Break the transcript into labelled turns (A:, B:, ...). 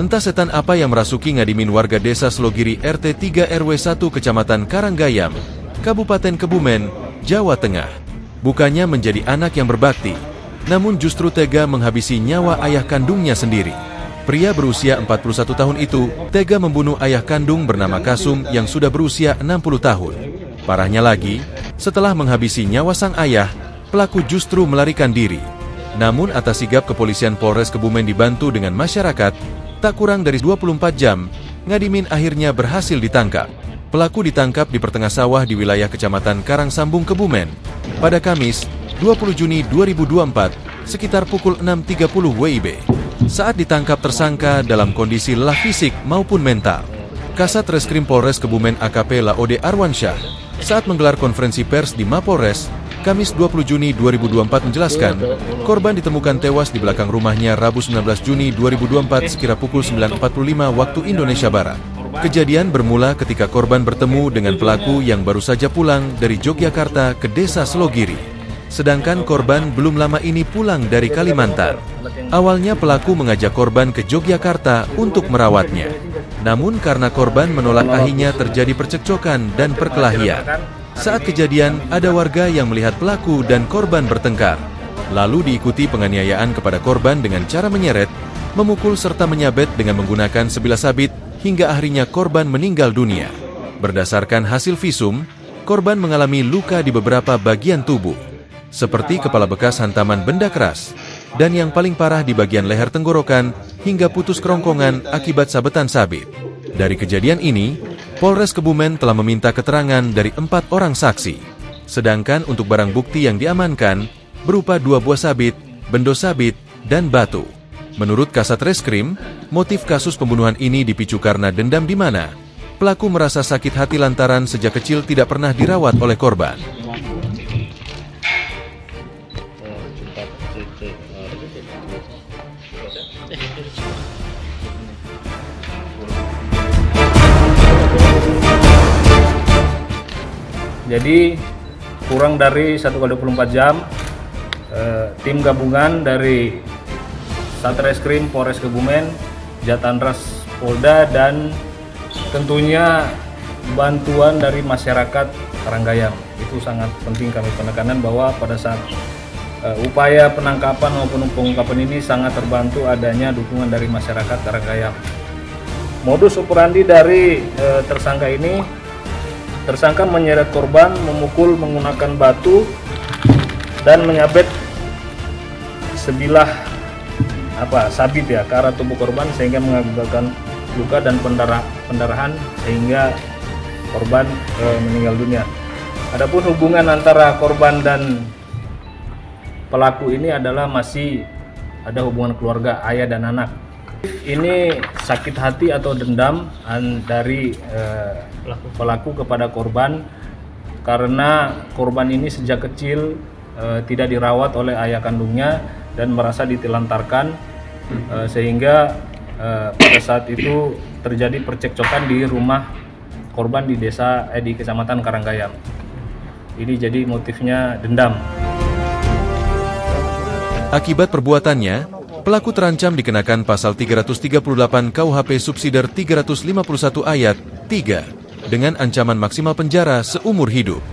A: Entah setan apa yang merasuki ngadimin warga desa Slogiri RT 3 RW 1 Kecamatan Karanggayam, Kabupaten Kebumen, Jawa Tengah. Bukannya menjadi anak yang berbakti, namun justru tega menghabisi nyawa ayah kandungnya sendiri. Pria berusia 41 tahun itu tega membunuh ayah kandung bernama Kasum yang sudah berusia 60 tahun. Parahnya lagi, setelah menghabisi nyawa sang ayah, pelaku justru melarikan diri. Namun atas sigap kepolisian Polres Kebumen dibantu dengan masyarakat, tak kurang dari 24 jam, Ngadimin akhirnya berhasil ditangkap. Pelaku ditangkap di pertengah sawah di wilayah Kecamatan Karangsambung, Kebumen, pada Kamis, 20 Juni 2024, sekitar pukul 6.30 WIB. Saat ditangkap tersangka dalam kondisi lelah fisik maupun mental. Kasat Reskrim Polres Kebumen AKP Laode Arwansyah, saat menggelar konferensi pers di Mapolres, Kamis 20 Juni 2024 menjelaskan, korban ditemukan tewas di belakang rumahnya Rabu 19 Juni 2024 sekira pukul 9.45 waktu Indonesia Barat. Kejadian bermula ketika korban bertemu dengan pelaku yang baru saja pulang dari Yogyakarta ke desa Slogiri. Sedangkan korban belum lama ini pulang dari Kalimantan. Awalnya pelaku mengajak korban ke Yogyakarta untuk merawatnya. Namun karena korban menolak akhirnya terjadi percekcokan dan perkelahian. Saat kejadian, ada warga yang melihat pelaku dan korban bertengkar. Lalu diikuti penganiayaan kepada korban dengan cara menyeret, memukul serta menyabet dengan menggunakan sebilah sabit hingga akhirnya korban meninggal dunia. Berdasarkan hasil visum, korban mengalami luka di beberapa bagian tubuh, seperti kepala bekas hantaman benda keras, dan yang paling parah di bagian leher tenggorokan hingga putus kerongkongan akibat sabetan sabit. Dari kejadian ini, Polres Kebumen telah meminta keterangan dari 4 orang saksi. Sedangkan untuk barang bukti yang diamankan, berupa 2 buah sabit, bendo sabit, dan batu. Menurut Kasat Reskrim, motif kasus pembunuhan ini dipicu karena dendam di mana pelaku merasa sakit hati lantaran sejak kecil tidak pernah dirawat oleh korban.
B: Jadi kurang dari 1x24 jam, tim gabungan dari Satreskrim Polres Kebumen, Jatanras Polda, dan tentunya bantuan dari masyarakat Karanggayam. Itu sangat penting kami penekanan bahwa pada saat upaya penangkapan maupun pengungkapan ini sangat terbantu adanya dukungan dari masyarakat Karanggayam. Modus operandi dari tersangka ini, tersangka menyeret korban, memukul menggunakan batu, dan menyabet sebilah sabit ke arah tubuh korban sehingga mengakibatkan luka dan pendarahan sehingga korban meninggal dunia. Adapun hubungan antara korban dan pelaku ini adalah masih ada hubungan keluarga ayah dan anak. Ini sakit hati atau dendam dari pelaku kepada korban karena korban ini sejak kecil tidak dirawat oleh ayah kandungnya dan merasa ditelantarkan sehingga pada saat itu terjadi percekcokan di rumah korban di Kecamatan Karanggayam. Ini jadi motifnya dendam.
A: Akibat perbuatannya, pelaku terancam dikenakan pasal 338 KUHP Subsider 351 ayat 3 dengan ancaman maksimal penjara seumur hidup.